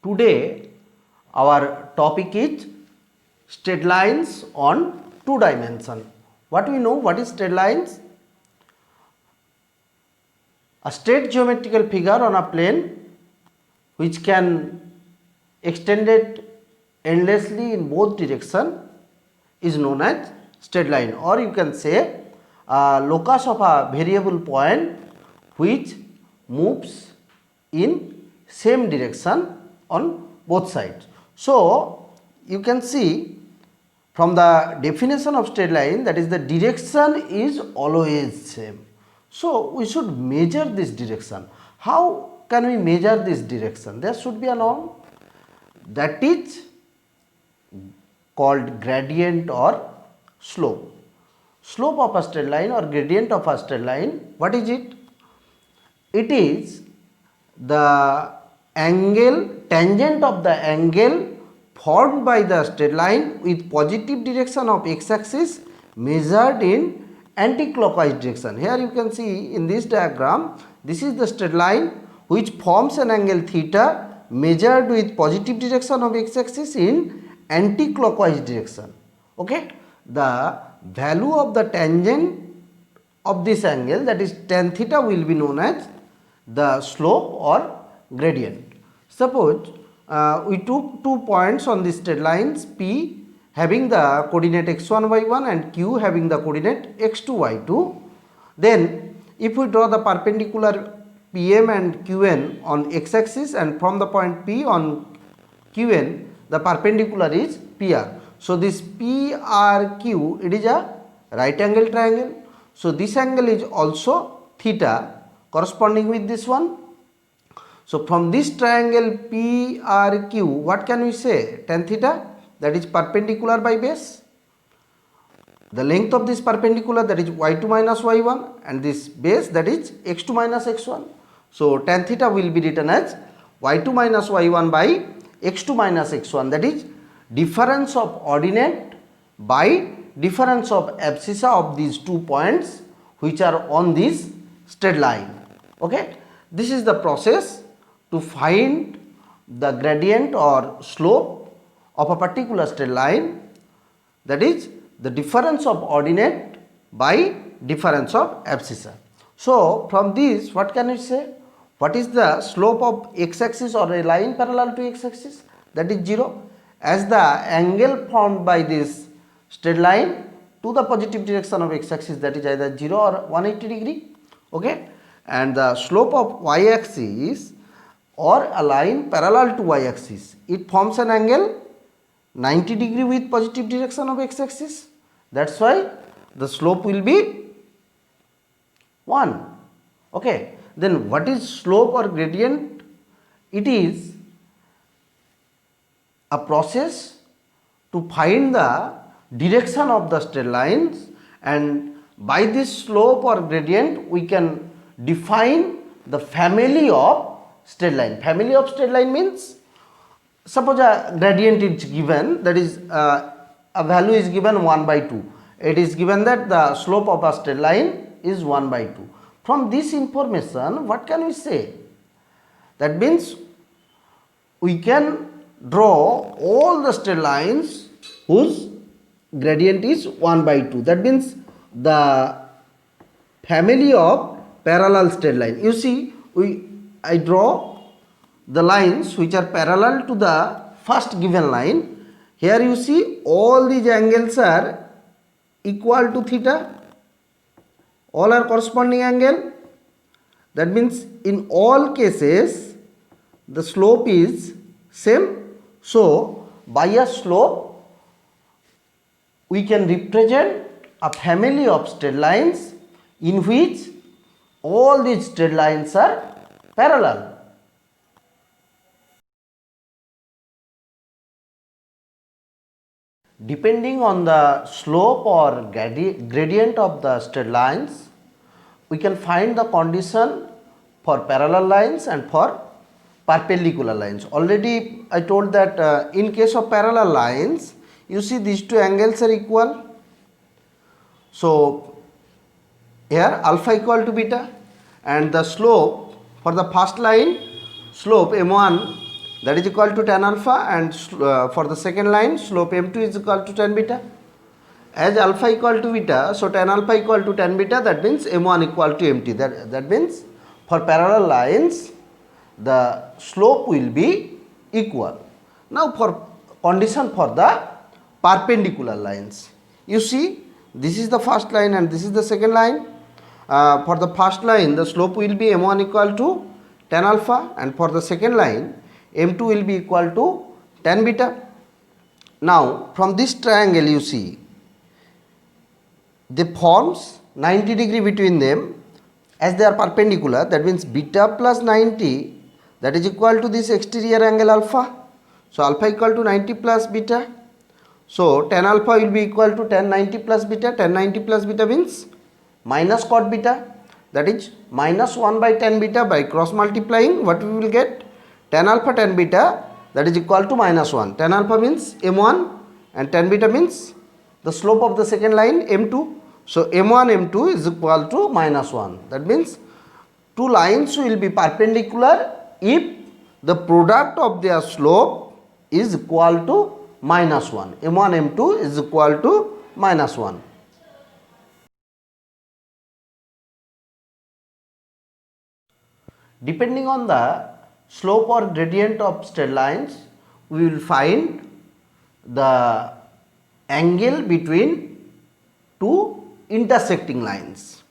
Today our topic is straight lines on two dimension. What we know, what is straight lines? A straight geometrical figure on a plane which can extended endlessly in both direction is known as straight line, or you can say a locus of a variable point which moves in same direction on both sides. So you can see from the definition of straight line, that is the direction is always same. So we should measure this direction. How can we measure this direction? There should be a norm, that is called gradient or slope. Slope of a straight line or gradient of a straight line, what is it? It is the angle, tangent of the angle formed by the straight line with positive direction of x-axis measured in anti-clockwise direction. Here you can see in this diagram, this is the straight line which forms an angle theta measured with positive direction of x-axis in anti-clockwise direction. Okay, the value of the tangent of this angle, that is tan theta, will be known as the slope or gradient. Suppose we took 2 points on this straight lines, P having the coordinate x1 y1 and Q having the coordinate x2 y2. Then if we draw the perpendicular PM and QN on x-axis, and from the point P on QN the perpendicular is PR. So this PRQ, it is a right angle triangle. So this angle is also theta corresponding with this one. So from this triangle PRQ, what can we say? Tan theta, that is perpendicular by base. The length of this perpendicular, that is y2 minus y1, and this base, that is x2 minus x1. So tan theta will be written as y2 minus y1 by x2 minus x1, that is difference of ordinate by difference of abscissa of these 2 points which are on this straight line. Okay, this is the process to find the gradient or slope of a particular straight line, that is the difference of ordinate by difference of abscissa. So from this, what can we say? What is the slope of x-axis or a line parallel to x-axis? That is 0, as the angle formed by this straight line to the positive direction of x-axis, that is either 0 or 180 degree. Okay, and the slope of y-axis or a line parallel to y-axis, it forms an angle 90 degree with positive direction of x-axis. That's why the slope will be 1. Okay, then what is slope or gradient? It is a process to find the direction of the straight lines, and by this slope or gradient we can define the family of straight line. Family of straight line means, suppose a gradient is given, that is a value is given 1 by 2. It is given that the slope of a straight line is 1 by 2. From this information, what can we say? That means we can draw all the straight lines whose gradient is 1 by 2. That means the family of parallel straight line. You see, I draw the lines which are parallel to the first given line. Here you see all these angles are equal to theta. All are corresponding angle. That means in all cases the slope is same. So by a slope we can represent a family of straight lines in which all these straight lines are parallel. Depending on the slope or gradient of the straight lines, we can find the condition for parallel lines and for perpendicular lines. Already I told that in case of parallel lines, you see these two angles are equal. So here alpha equal to beta, and the slope for the first line, slope m1 that is equal to tan alpha, and for the second line slope m2 is equal to tan beta. As alpha equal to beta, so tan alpha equal to tan beta, that means m1 equal to mt. That means for parallel lines the slope will be equal. Now for condition for the perpendicular lines, you see this is the first line and this is the second line. For the first line the slope will be m1 equal to tan alpha, and for the second line m2 will be equal to tan beta. Now from this triangle you see they forms 90 degree between them as they are perpendicular, that means beta plus 90, that is equal to this exterior angle alpha. So alpha equal to 90 plus beta. So tan alpha will be equal to tan 90 plus beta. Tan 90 plus beta means minus cot beta, that is minus 1 by tan beta. By cross multiplying what we will get, tan alpha tan beta, that is equal to minus 1. Tan alpha means m1 and tan beta means the slope of the second line m2. So m1 m2 is equal to minus 1. That means two lines will be perpendicular if the product of their slope is equal to minus 1. m1 m2 is equal to minus 1. Depending on the slope or gradient of straight lines, we will find the angle between two intersecting lines.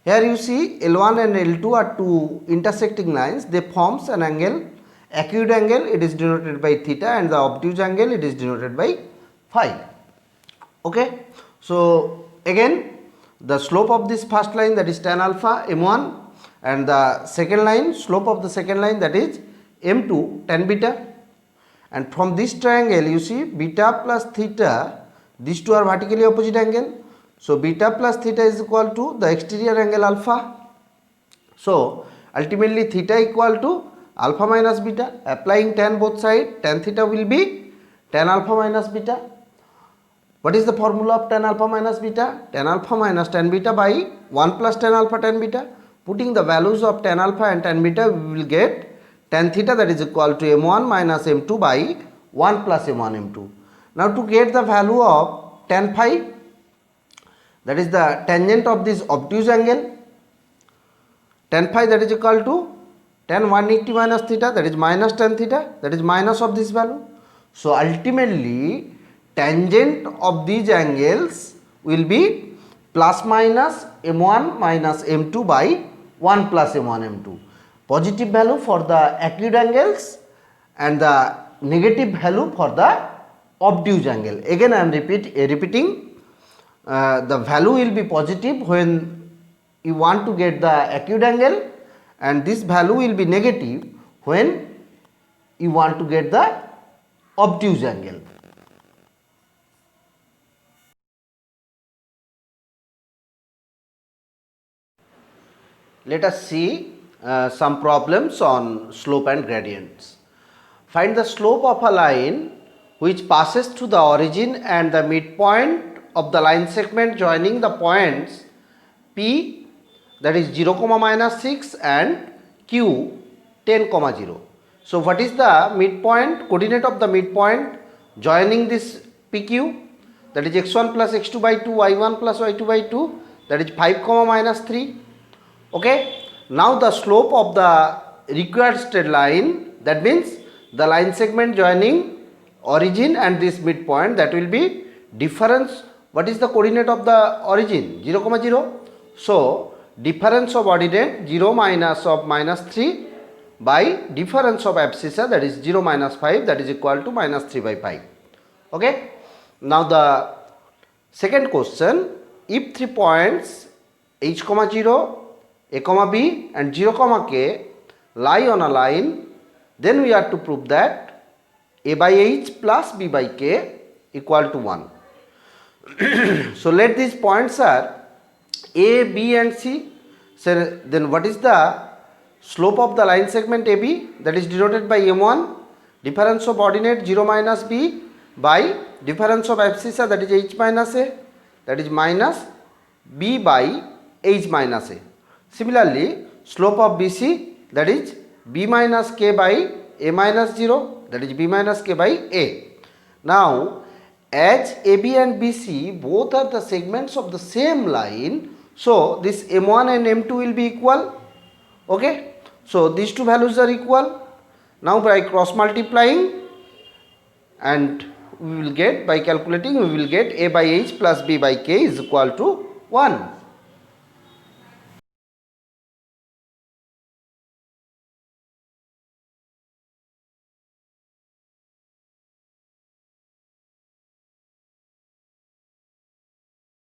Here you see L1 and L2 are two intersecting lines. They forms an angle, acute angle, it is denoted by theta, and the obtuse angle, it is denoted by phi. Okay. So again the slope of this first line, that is tan alpha m1, and the second line, slope of the second line, that is m2 tan beta. And from this triangle you see beta plus theta, these two are vertically opposite angle. So beta plus theta is equal to the exterior angle alpha. So ultimately theta equal to alpha minus beta. Applying tan both side, tan theta will be tan alpha minus beta. What is the formula of tan alpha minus beta? Tan alpha minus tan beta by 1 plus tan alpha tan beta. Putting the values of tan alpha and tan beta, we will get tan theta, that is equal to m1 minus m2 by 1 plus m1 m2. Now to get the value of tan phi, that is the tangent of this obtuse angle, tan phi, that is equal to tan 180 minus theta, that is minus tan theta, that is minus of this value. So ultimately tangent of these angles will be plus minus m1 minus m2 by 1 plus m1 m2. Positive value for the acute angles and the negative value for the obtuse angle. Again I am repeating, the value will be positive when you want to get the acute angle, and this value will be negative when you want to get the obtuse angle. Let us see some problems on slope and gradients. Find the slope of a line which passes through the origin and the midpoint of the line segment joining the points P, that is 0, minus 6, and Q 10, 0. So what is the midpoint, coordinate of the midpoint joining this PQ? That is x1 plus x2 by 2, y1 plus y2 by 2, that is 5, minus 3. Okay. Now the slope of the required straight line, that means the line segment joining origin and this midpoint, that will be difference. What is the coordinate of the origin? 0, 0. So difference of ordinate 0 minus of minus 3 by difference of abscissa, that is 0 minus 5, that is equal to minus 3 by 5. Okay. Now the second question, if 3 points h, 0, a, b and 0, k lie on a line, then we have to prove that a by h plus b by k equal to 1. So let these points are a, b and c. So then what is the slope of the line segment AB, that is denoted by m1, difference of ordinate 0 minus b by difference of abscissa, that is h minus a, that is minus b by h minus a. Similarly slope of BC, that is b minus k by a minus 0, that is b minus k by a. Now, as AB and BC both are the segments of the same line, so this M1 and M2 will be equal. Okay, so these two values are equal. Now by cross multiplying, and we will get, by calculating, we will get a by h plus b by k is equal to 1.